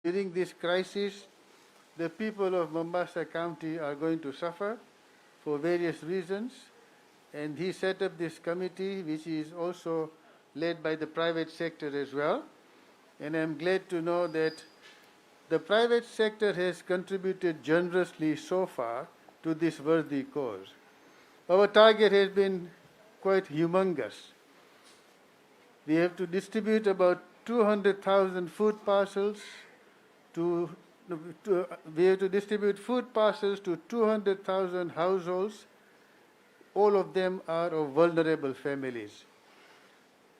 During this crisis, the people of Mombasa County are going to suffer for various reasons, and he set up this committee, which is also led by the private sector as well. And I'm glad to know that the private sector has contributed generously so far to this worthy cause. Our target has been quite humongous. We have to distribute about 200,000 food parcels we have to distribute food parcels to 200,000 households. All of them are of vulnerable families.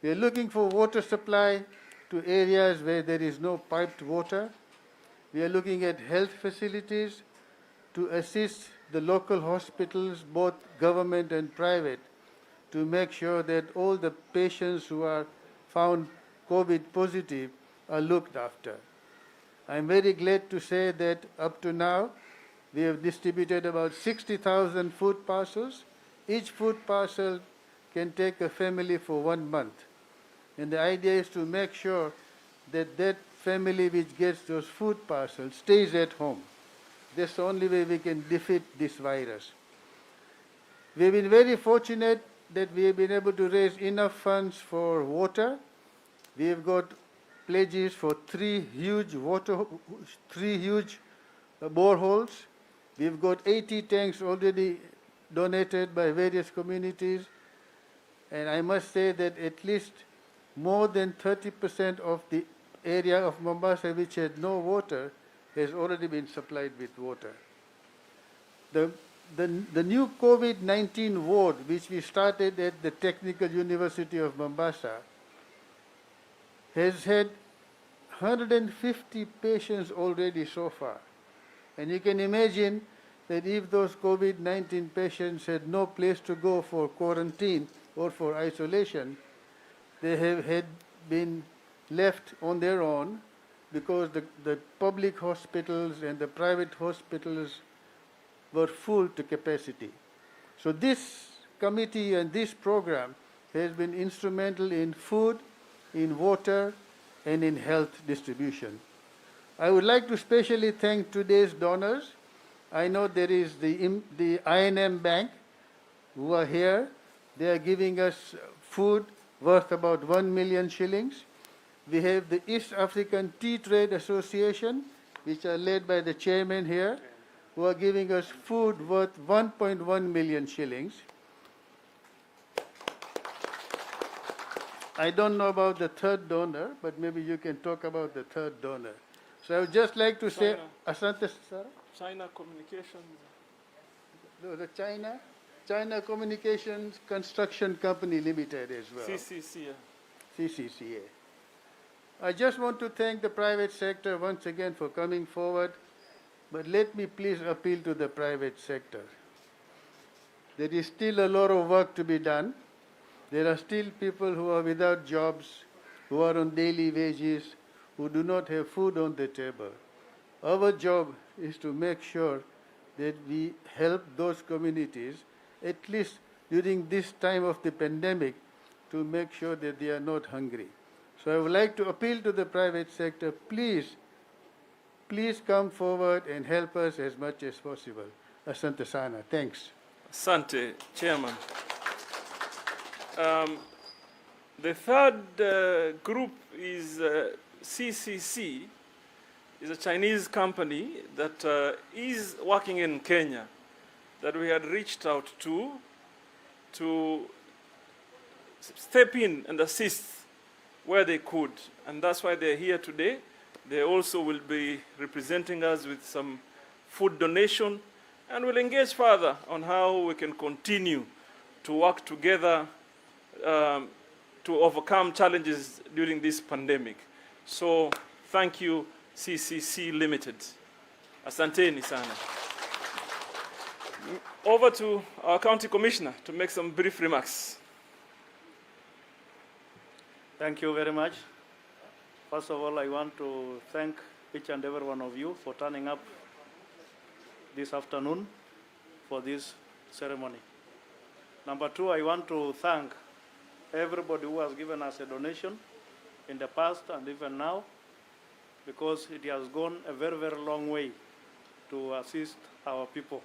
We are looking for water supply to areas where there is no piped water. We are looking at health facilities to assist the local hospitals, both government and private, to make sure that all the patients who are found COVID positive are looked after. I'm very glad to say that up to now, we have distributed about 60,000 food parcels. Each food parcel can take a family for 1 month. And the idea is to make sure that that family which gets those food parcels stays at home. That's the only way we can defeat this virus. We've been very fortunate that we have been able to raise enough funds for water. We have got pledges for three huge boreholes. We've got 80 tanks already donated by various communities. And I must say that at least more than 30% of the area of Mombasa which had no water has already been supplied with water. The new COVID-19 ward, which we started at the Technical University of Mombasa, has had 150 patients already so far. And you can imagine that if those COVID-19 patients had no place to go for quarantine or for isolation, they had been left on their own because the public hospitals and the private hospitals were full to capacity. So this committee and this program has been instrumental in food, in water, and in health distribution. I would like to specially thank today's donors. I know there is the I&M Bank who are here. They are giving us food worth about 1 million shillings. We have the East African Tea Trade Association, which are led by the chairman here, who are giving us food worth 1.1 million shillings. I don't know about the third donor, but maybe you can talk about the third donor. So I would just like to say, Asante, sir? China Communications. No, the China Communications Construction Company Limited as well. CCCA. CCCA. I just want to thank the private sector once again for coming forward, but let me please appeal to the private sector. There is still a lot of work to be done. There are still people who are without jobs, who are on daily wages, who do not have food on the table. Our job is to make sure that we help those communities, at least during this time of the pandemic, to make sure that they are not hungry. So I would like to appeal to the private sector, please come forward and help us as much as possible. Asante sana. Thanks. Asante, Chairman. The third group is CCC, is a Chinese company that is working in Kenya, that we had reached out to step in and assist where they could. And that's why they're here today. They also will be representing us with some food donation, and will engage further on how we can continue to work together to overcome challenges during this pandemic. So thank you, CCC Limited. Asanteni sana. Over to our County Commissioner to make some brief remarks. Thank you very much. First of all, I want to thank each and every one of you for turning up this afternoon for this ceremony. Number two, I want to thank everybody who has given us a donation in the past and even now. because it has gone a very, very long way to assist our people.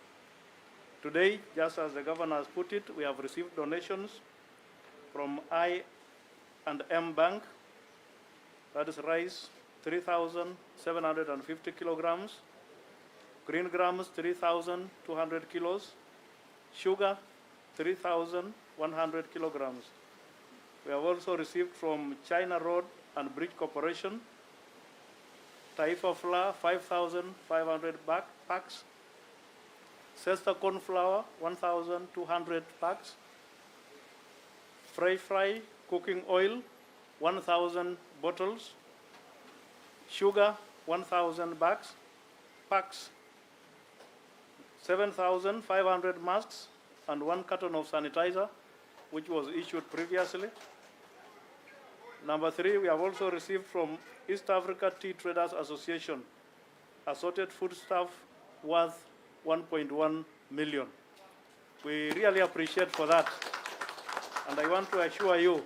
Today, just as the governor has put it, we have received donations from I&M Bank, that is rice, 3,750 kilograms, green grams, 3,200 kilos, sugar, 3,100 kilograms. We have also received from China Road and Bridge Corporation, Taifa flour, 5,500 packs, Sesta corn flour, 1,200 packs, Fry cooking oil, 1,000 bottles, sugar, 1,000 packs, 7,500 masks, and 1 carton of sanitizer, which was issued previously. Number 3, we have also received from East Africa Tea Traders Association assorted foodstuff worth 1.1 million. We really appreciate for that. And I want to assure you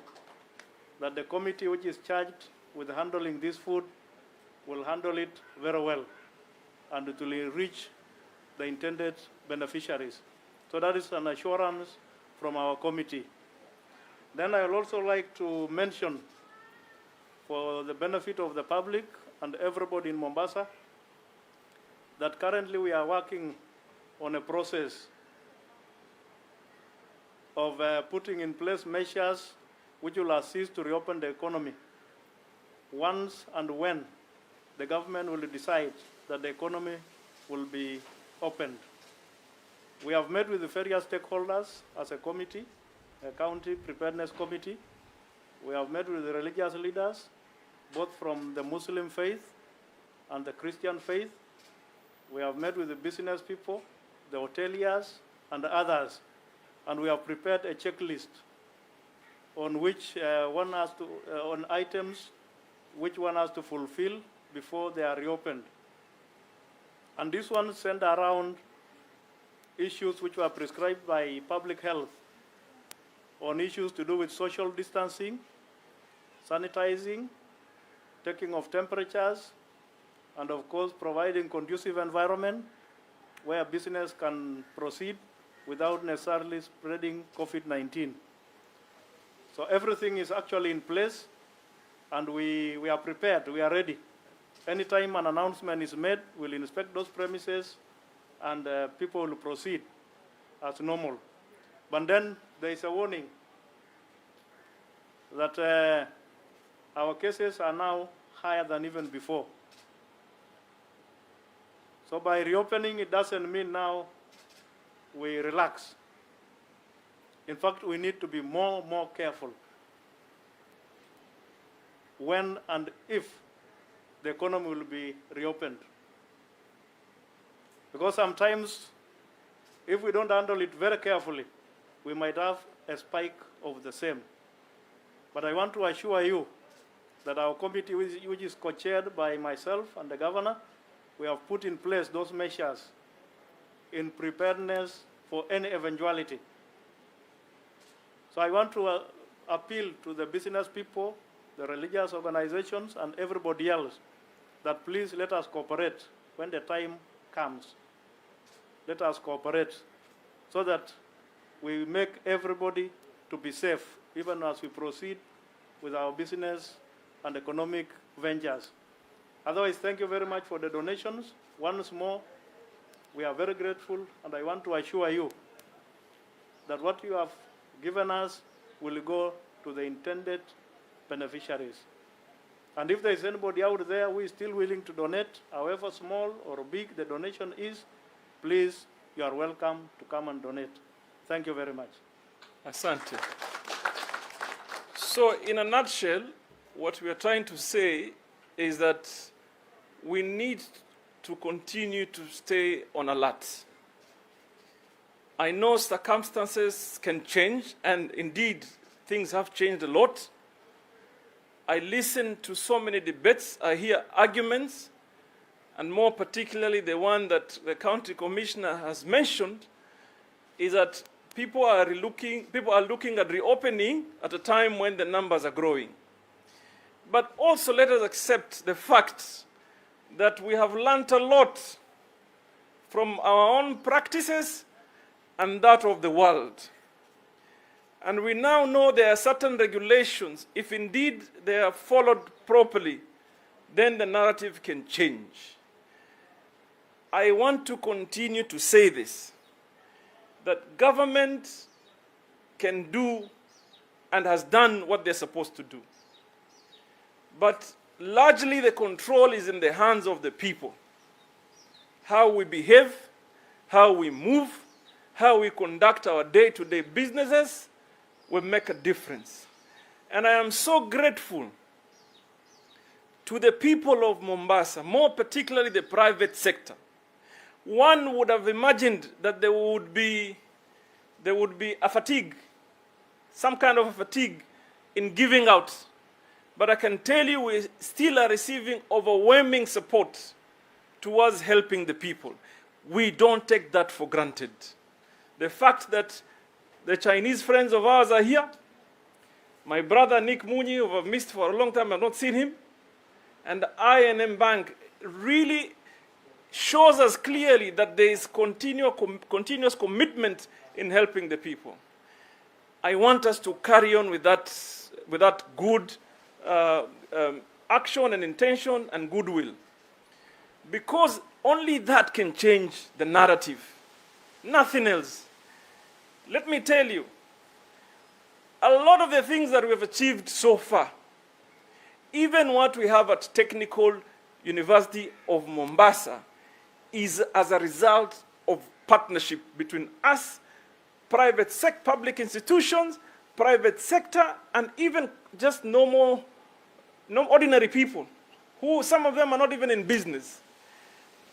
that the committee which is charged with handling this food will handle it very well, and it will reach the intended beneficiaries. So that is an assurance from our committee. Then I would also like to mention, for the benefit of the public and everybody in Mombasa, that currently we are working on a process of putting in place measures which will assist to reopen the economy once and when the government will decide that the economy will be opened. We have met with the various stakeholders as a committee, a county preparedness committee. We have met with the religious leaders, both from the Muslim faith and the Christian faith. We have met with the business people, the hoteliers, and others. And we have prepared a checklist on which one has to, on items which one has to fulfill before they are reopened. And this one sent around issues which were prescribed by public health on issues to do with social distancing, sanitizing, taking of temperatures, and of course providing conducive environment where business can proceed without necessarily spreading COVID-19. So everything is actually in place, and we are prepared, we are ready. Anytime an announcement is made, we'll inspect those premises, and people will proceed as normal. But then there is a warning that our cases are now higher than even before. So by reopening, it doesn't mean now we relax. In fact, we need to be more careful when and if the economy will be reopened. Because sometimes, if we don't handle it very carefully, we might have a spike of the same. But I want to assure you that our committee, which is co-chaired by myself and the governor, we have put in place those measures in preparedness for any eventuality. So I want to appeal to the business people, the religious organizations, and everybody else that please let us cooperate when the time comes. Let us cooperate so that we make everybody to be safe, even as we proceed with our business and economic ventures. Otherwise, thank you very much for the donations. Once more, we are very grateful, and I want to assure you that what you have given us will go to the intended beneficiaries. And if there is anybody out there who is still willing to donate, however small or big the donation is, please, you are welcome to come and donate. Thank you very much. Asante. So in a nutshell, what we are trying to say is that we need to continue to stay on alert. I know circumstances can change, and indeed things have changed a lot. I listen to so many debates, I hear arguments, and more particularly the one that the county commissioner has mentioned, is that people are looking at reopening at a time when the numbers are growing. But also let us accept the fact that we have learnt a lot from our own practices and that of the world. And we now know there are certain regulations. If indeed they are followed properly, then the narrative can change. I want to continue to say this, that government can do and has done what they're supposed to do. But largely the control is in the hands of the people. How we behave, how we move, how we conduct our day-to-day businesses will make a difference. And I am so grateful to the people of Mombasa, more particularly the private sector. One would have imagined that there would be a fatigue, some kind of a fatigue in giving out. But I can tell you we still are receiving overwhelming support towards helping the people. We don't take that for granted. The fact that the Chinese friends of ours are here, my brother Nick Munyi, who I've missed for a long time, I've not seen him, and I&M Bank really shows us clearly that there is continuous commitment in helping the people. I want us to carry on with that good action and intention and goodwill, because only that can change the narrative, nothing else. Let me tell you, a lot of the things that we have achieved so far, even what we have at Technical University of Mombasa, is as a result of partnership between us, public institutions, private sector, and even just ordinary people, who some of them are not even in business.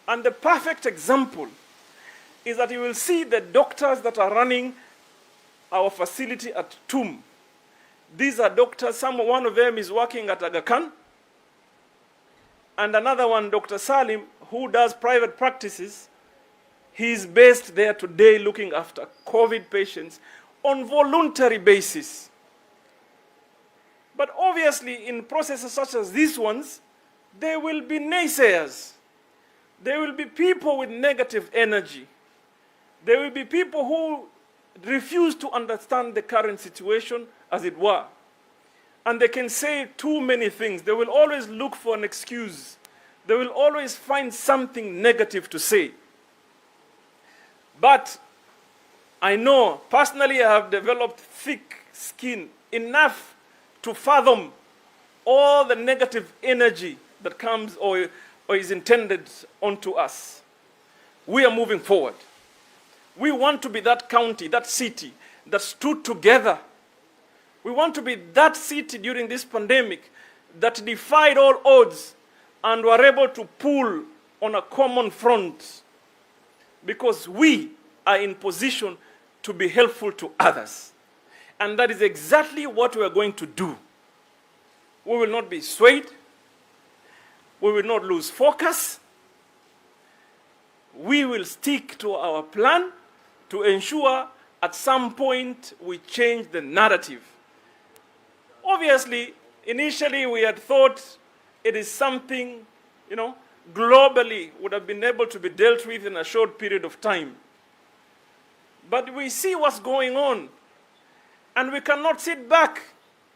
And the perfect example is that you will see the doctors that are running our facility at TUM. These are doctors, one of them is working at Aga Khan, and another one, Dr. Salim, who does private practices. He's based there today looking after COVID patients on voluntary basis. But obviously, in processes such as these ones, there will be naysayers. There will be people with negative energy. There will be people who refuse to understand the current situation, as it were. And they can say too many things. They will always look for an excuse. They will always find something negative to say. But I know, personally, I have developed thick skin enough to fathom all the negative energy that comes or is intended onto us. We are moving forward. We want to be that county, that city that stood together. We want to be that city during this pandemic that defied all odds and were able to pull on a common front, because we are in position to be helpful to others. And that is exactly what we are going to do. We will not be swayed. We will not lose focus. We will stick to our plan to ensure at some point we change the narrative. Obviously, initially we had thought it is something, globally would have been able to be dealt with in a short period of time. But we see what's going on, and we cannot sit back.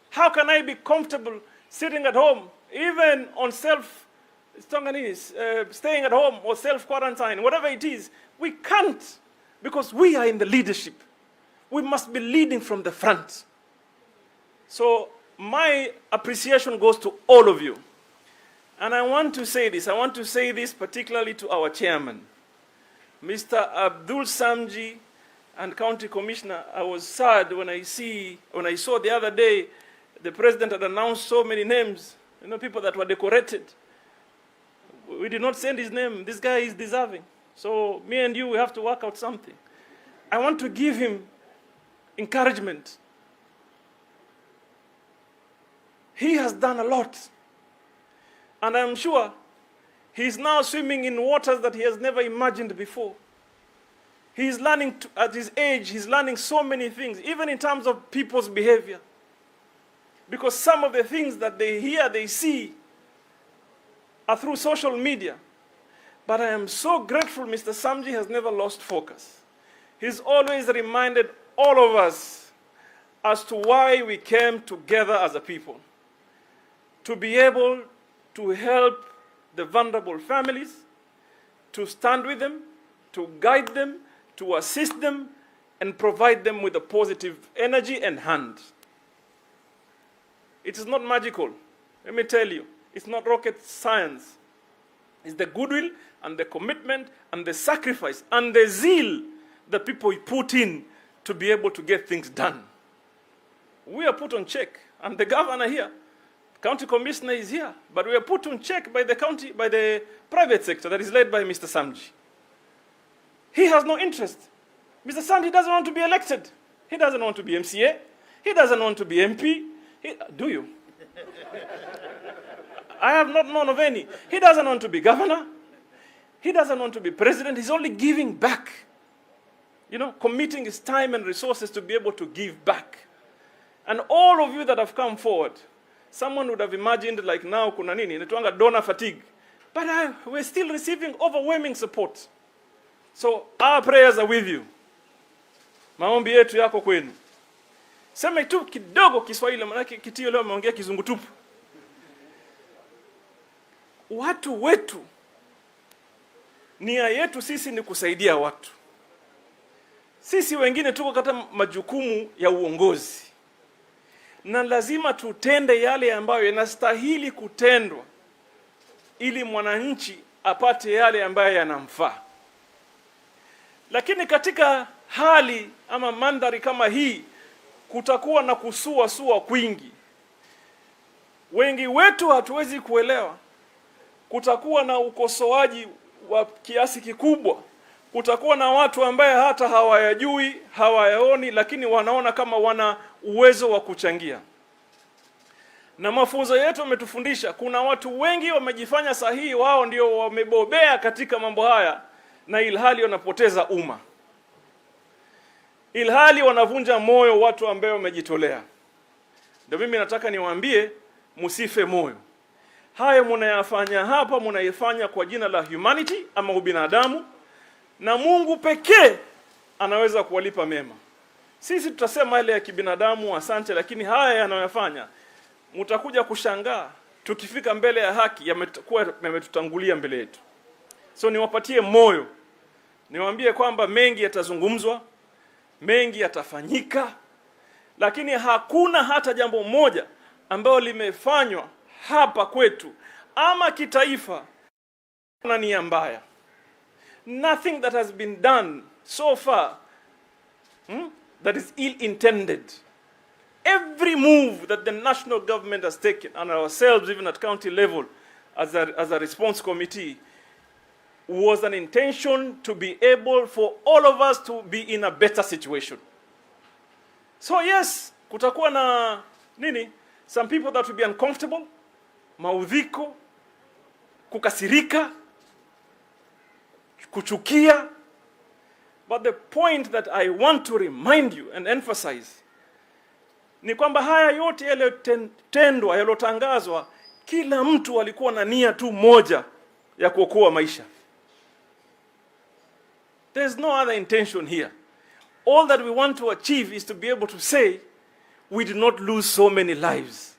How can I be comfortable sitting at home, even on staying at home or self-quarantine, whatever it is? We can't, because we are in the leadership. We must be leading from the front. So my appreciation goes to all of you. And I want to say this. I want to say this particularly to our chairman, Mr. Abdul Samji, and County Commissioner. I was sad when I saw the other day the president had announced so many names, people that were decorated. We did not send his name. This guy is deserving. So me and you, we have to work out something. I want to give him encouragement. He has done a lot. And I'm sure he's now swimming in waters that he has never imagined before. He's learning, at his age, he's learning so many things, even in terms of people's behavior. Because some of the things that they hear, they see, are through social media. But I am so grateful Mr. Samji has never lost focus. He's always reminded all of us as to why we came together as a people. To be able to help the vulnerable families, to stand with them, to guide them, to assist them, and provide them with a positive energy and hand. It is not magical. Let me tell you, it's not rocket science. It's the goodwill and the commitment and the sacrifice and the zeal that people put in to be able to get things done. We are put on check, and the governor here, county commissioner is here, but we are put on check by the private sector that is led by Mr. Samji. He has no interest. Mr. Samji doesn't want to be elected. He doesn't want to be MCA. He doesn't want to be MP. Do you? I have not known of any. He doesn't want to be governor. He doesn't want to be president. He's only giving back. You know, committing his time and resources to be able to give back. And all of you that have come forward, someone would have imagined like now kuna nini, inatuanga donor fatigue. But we're still receiving overwhelming support. So our prayers are with you. Maombi yetu yako kwenu. Sema tu kidogo Kiswahili, maana kitio leo ameongea kizungu tupu. Watu wetu, nia yetu sisi ni kusaidia watu. Sisi wengine tuko katika majukumu ya uongozi. Na lazima tutende yale ambayo yanastahili kutendwa ili mwananchi apate yale ambayo yanamfaa. Lakini katika hali ama mandhari kama hii kutakuwa na kusua kwingi. Wengi wetu hatuwezi kuelewa. Kutakuwa na ukosoaji wa kiasi kikubwa. Kutakuwa na watu ambaye hata hawayajui, hawayaoni, lakini wanaona kama wana uwezo wa kuchangia. Na mafunzo yetu yametufundisha kuna watu wengi wamejifanya sahihi, wao ndio wamebobea katika mambo haya, na ilhali wanapoteza umma. Ilhali wanavunja moyo watu ambao wamejitolea. Ndio mimi nataka niwaambie msife moyo. Haya mnayafanya hapa, mnaifanya kwa jina la humanity ama ubinadamu, na Mungu pekee anaweza kuwalipa mema. Sisi tutasema ile ya kibinadamu asante, lakini haya yanayofanya mtakuja kushangaa tukifika mbele ya haki yametutangulia mbele yetu. So niwapatie moyo. Niwaambie kwamba mengi yatazungumzwa, mengi yatafanyika, lakini hakuna hata jambo moja ambalo limefanywa hapa kwetu ama kitaifa na nia mbaya. Nothing that has been done so far that is ill-intended. Every move that the national government has taken, and ourselves even at county level as a response committee, was an intention to be able for all of us to be in a better situation. So yes, kutakuwa na nini? Some people that will be uncomfortable, maudhiko, kukasirika, kuchukia. But the point that I want to remind you and emphasize ni kwamba haya yote yaliyotendwa, yalotangazwa, kila mtu alikuwa na nia tu moja ya kuokoa maisha. There's no other intention here. All that we want to achieve is to be able to say we did not lose so many lives.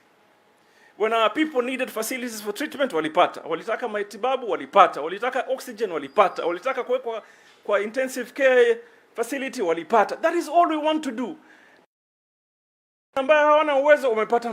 When our people needed facilities for treatment, walipata. Walitaka matibabu, walipata. Walitaka oxygen, walipata. Walitaka kuwekwa kwa intensive care facility, walipata. That is all we want to do. Ambaye hawana uwezo umepata